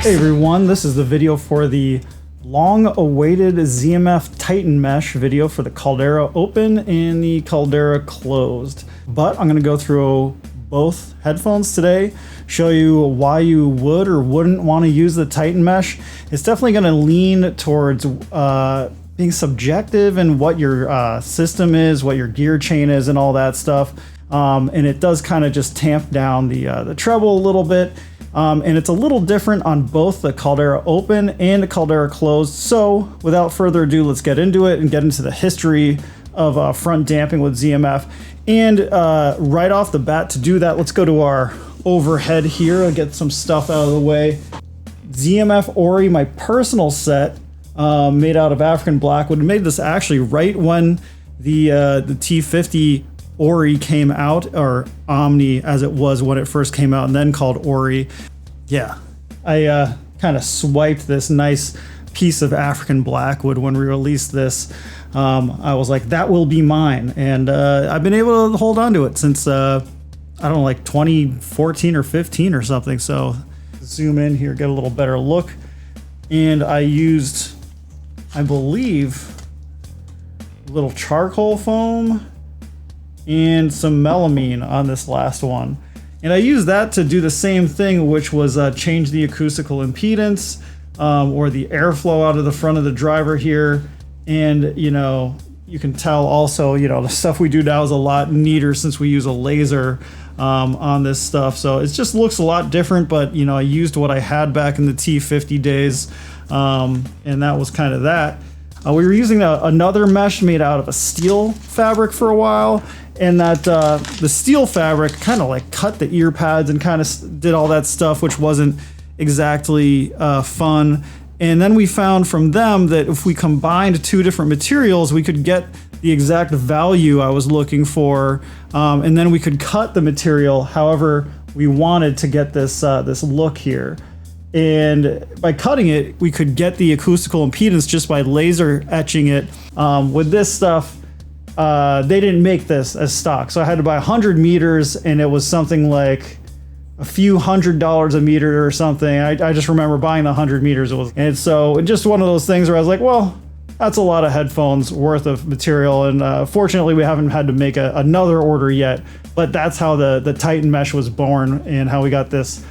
Hey everyone, this is the video for the long-awaited ZMF Titan Mesh video for the Caldera Open and the Caldera Closed. But I'm going to go through both headphones today, show you why you would or wouldn't want to use the Titan Mesh. It's definitely going to lean towards being subjective in what your system is, what your gear chain is, and all that stuff. And it does kind of just tamp down the treble a little bit. And it's a little different on both the Caldera Open and the Caldera Closed. So without further ado, let's get into it and get into the history of front damping with ZMF. And right off the bat, to do that, let's go to our overhead here and get some stuff out of the way. ZMF Ori, my personal set, made out of African Blackwood. Made this actually right when the T50 Ori came out, or Omni as it was when it first came out, and then called Ori. Yeah, I kind of swiped this nice piece of African Blackwood when we released this. I was like, that will be mine, and I've been able to hold on to it since I don't know, like 2014 or 15 or something. So zoom in here, get a little better look. And I used, I believe, a little charcoal foam and some melamine on this last one. And I used that to do the same thing, which was change the acoustical impedance or the airflow out of the front of the driver here. And, you know, you can tell also, you know, the stuff we do now is a lot neater since we use a laser on this stuff. So it just looks a lot different, but, you know, I used what I had back in the T50 days, and that was kind of that. We were using another mesh made out of a steel fabric for a while, and that the steel fabric kind of like cut the ear pads and kind of did all that stuff, which wasn't exactly fun. And then we found from them that if we combined two different materials, we could get the exact value I was looking for, and then we could cut the material however we wanted to get this this look here. And by cutting it, we could get the acoustical impedance just by laser etching it. With this stuff, they didn't make this as stock, so I had to buy 100 meters, and it was something like a few $100s a meter or something. I just remember buying the 100 meters. And so just one of those things where I was like, well, that's a lot of headphones worth of material. And fortunately, we haven't had to make another order yet. But that's how the Titan Mesh was born and how we got this.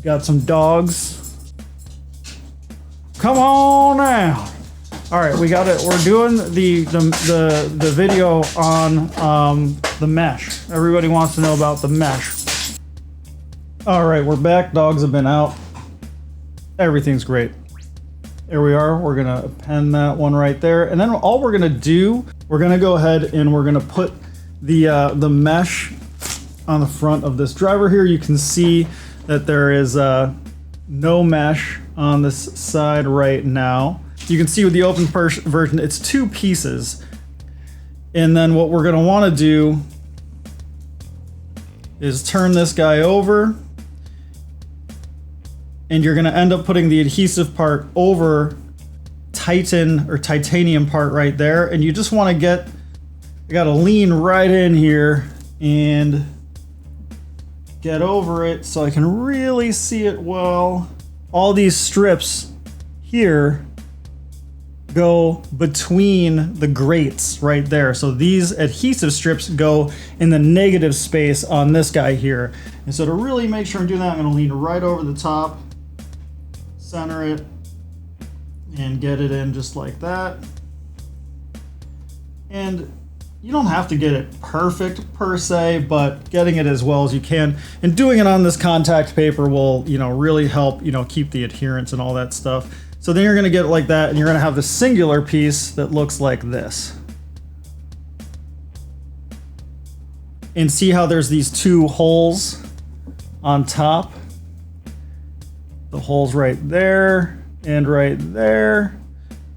Got some dogs. Come on now. All right, we got it. We're doing the video on the mesh. Everybody wants to know about the mesh. All right, we're back. Dogs have been out. Everything's great. There we are. We're gonna append that one right there, and then all we're gonna do, we're gonna go ahead and we're gonna put the mesh on the front of this driver here. You can see that there is no mesh on this side right now. You can see with the open version, it's two pieces. And then what we're gonna wanna do is turn this guy over, and you're gonna end up putting the adhesive part over Titan or titanium part right there. And you just wanna you gotta lean right in here and get over it so I can really see it well. All these strips here go between the grates right there. So these adhesive strips go in the negative space on this guy here. And so to really make sure I'm doing that, I'm gonna lean right over the top, center it, and get it in just like that. And you don't have to get it perfect per se, but getting it as well as you can and doing it on this contact paper will, you know, really help, you know, keep the adherence and all that stuff. So then you're gonna get it like that, and you're gonna have the singular piece that looks like this. And see how there's these two holes on top? The holes right there and right there.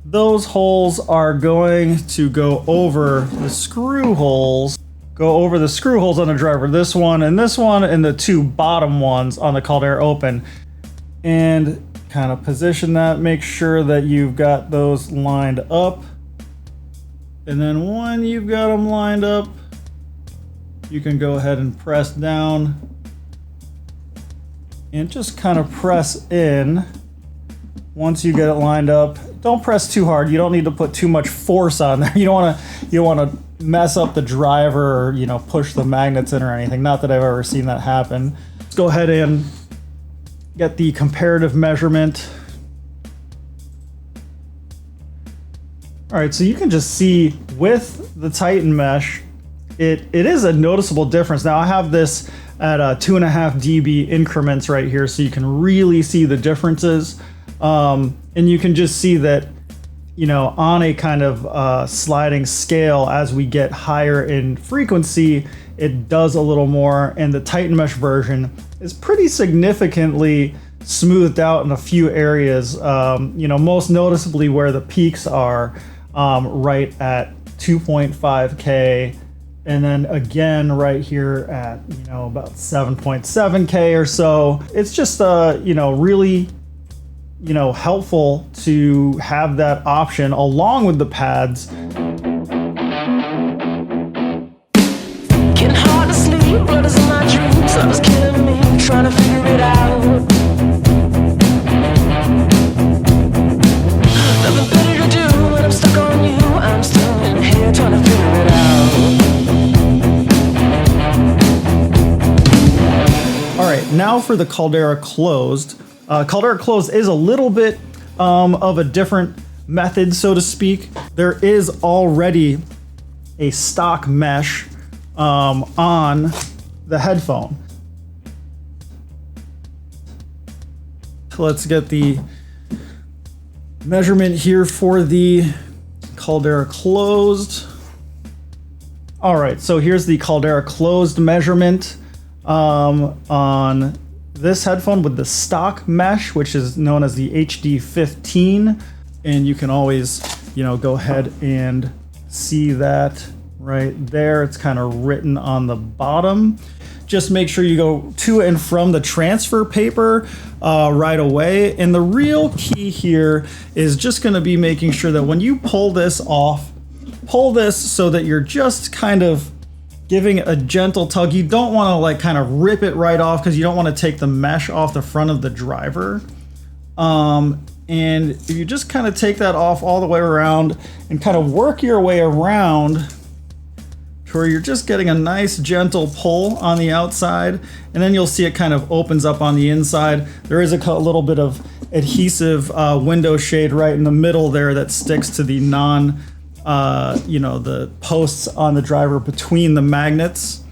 Those holes are going to go over the screw holes. Go over the screw holes on the driver. This one, and the two bottom ones on the Caldera Open. And kind of position that, make sure that you've got those lined up. And then when you've got them lined up, you can go ahead and press down and just kind of press in once you get it lined up, don't press too hard. You don't need to put too much force on there. You don't want to mess up the driver or, you know, push the magnets in or anything. Not that I've ever seen that happen. Let's go ahead and get the comparative measurement. All right, so you can just see with the Titan mesh, it is a noticeable difference. Now I have this at 2.5 dB increments right here, so you can really see the differences. And you can just see that, you know, on a kind of sliding scale, as we get higher in frequency, it does a little more. And the Titan mesh version is pretty significantly smoothed out in a few areas, you know, most noticeably where the peaks are right at 2.5K. And then again, right here at, you know, about 7.7K or so. It's just, you know, really, you know, helpful to have that option along with the pads. Getting hard to sleep, blood is in my dreams, love is killing me, trying to figure it out. Nothing better to do when I'm stuck on you, I'm still in here trying to figure it out. All right, now for the Caldera closed. Caldera closed is a little bit of a different method, so to speak. There is already a stock mesh on the headphone. Let's get the measurement here for the Caldera closed. All right, so here's the Caldera closed measurement on this headphone with the stock mesh, which is known as the HD15. And you can always, you know, go ahead and see that right there. It's kind of written on the bottom. Just make sure you go to and from the transfer paper right away. And the real key here is just going to be making sure that when you pull this off, pull this so that you're just kind of giving a gentle tug. You don't want to like kind of rip it right off because you don't want to take the mesh off the front of the driver. And if you just kind of take that off all the way around and kind of work your way around to where you're just getting a nice gentle pull on the outside, and then you'll see it kind of opens up on the inside. There is a little bit of adhesive window shade right in the middle there that sticks to the the posts on the driver between the magnets.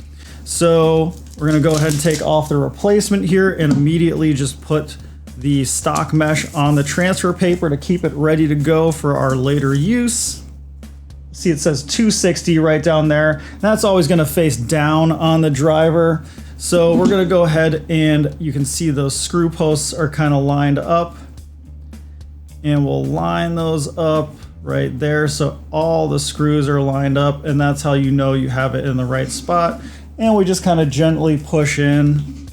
So we're gonna go ahead and take off the replacement here and immediately just put the stock mesh on the transfer paper to keep it ready to go for our later use. See, it says 260 right down there. That's always gonna face down on the driver. So we're gonna go ahead and you can see those screw posts are kind of lined up, and we'll line those up right there so all the screws are lined up, and that's how you know you have it in the right spot. And we just kind of gently push in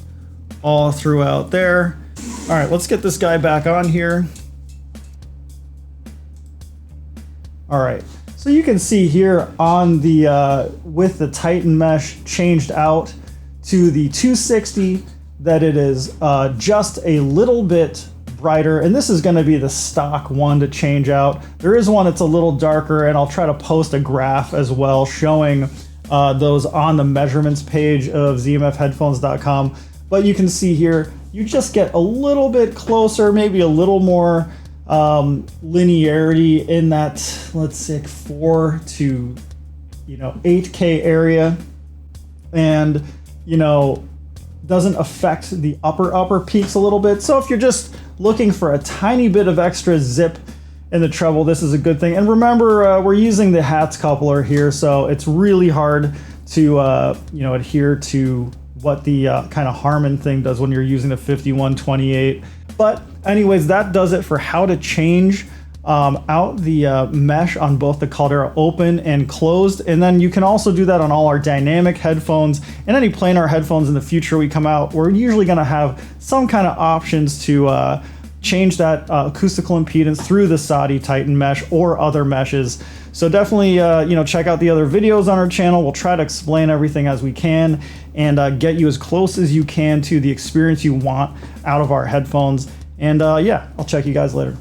all throughout there. All right, let's get this guy back on here. All right, so you can see here on the with the Titan mesh changed out to the 260 that it is just a little bit brighter, and this is going to be the stock one to change out. There is one that's a little darker, and I'll try to post a graph as well showing those on the measurements page of ZMFheadphones.com. But you can see here, you just get a little bit closer, maybe a little more linearity in that, let's say 4 to 8K area, and doesn't affect the upper peaks a little bit. So if you're just looking for a tiny bit of extra zip in the treble, this is a good thing. And remember, we're using the Hats coupler here, so it's really hard to adhere to what the kind of Harman thing does when you're using the 5128. But anyways, that does it for how to change out the mesh on both the Caldera open and closed. And then you can also do that on all our dynamic headphones and any planar headphones in the future we come out. We're usually going to have some kind of options to change that acoustical impedance through the Saudi Titan mesh or other meshes. So definitely check out the other videos on our channel. We'll try to explain everything as we can and get you as close as you can to the experience you want out of our headphones. And yeah, I'll check you guys later.